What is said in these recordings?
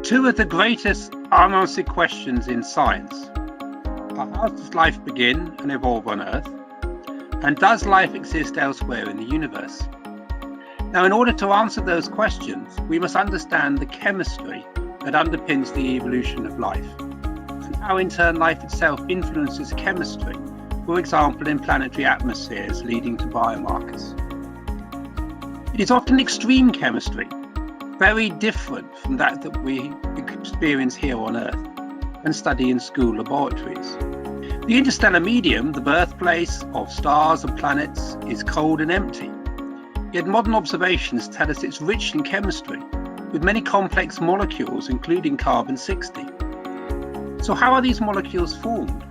Two of the greatest unanswered questions in science are: how does life begin and evolve on Earth? And does life exist elsewhere in the universe? Now, in order to answer those questions, we must understand the chemistry that underpins the evolution of life, and how in turn life itself influences chemistry, for example in planetary atmospheres leading to biomarkers. It is often extreme chemistry, very different from that we experience here on Earth and study in school laboratories. The interstellar medium, the birthplace of stars and planets, is cold and empty. Yet modern observations tell us it's rich in chemistry, with many complex molecules, including carbon-60. So how are these molecules formed?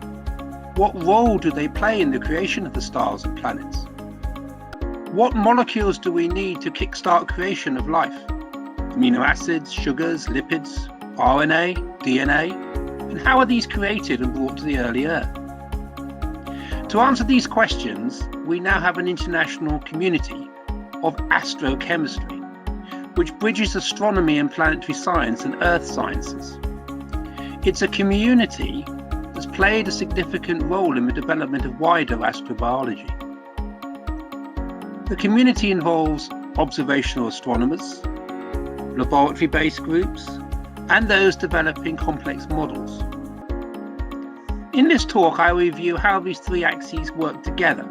What role do they play in the creation of the stars and planets? What molecules do we need to kickstart creation of life? Amino acids, sugars, lipids, RNA, DNA, and how are these created and brought to the early Earth? To answer these questions, we now have an international community of astrochemistry, which bridges astronomy and planetary science and earth sciences. It's a community that's played a significant role in the development of wider astrobiology. The community involves observational astronomers, laboratory-based groups, and those developing complex models. In this talk, I will review how these three axes work together,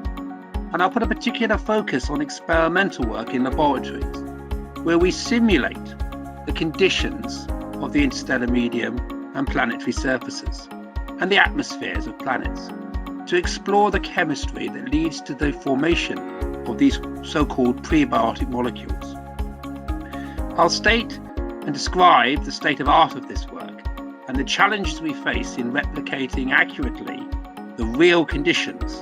and I'll put a particular focus on experimental work in laboratories, where we simulate the conditions of the interstellar medium and planetary surfaces, and the atmospheres of planets, to explore the chemistry that leads to the formation of these so-called prebiotic molecules. I'll state and describe the state of art of this work and the challenges we face in replicating accurately the real conditions,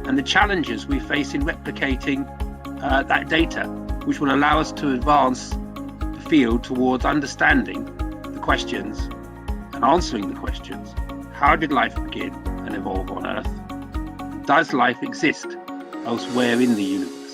and the challenges we face in replicating that data, which will allow us to advance the field towards understanding the questions and answering the questions. How did life begin and evolve on Earth? Does life exist elsewhere in the universe?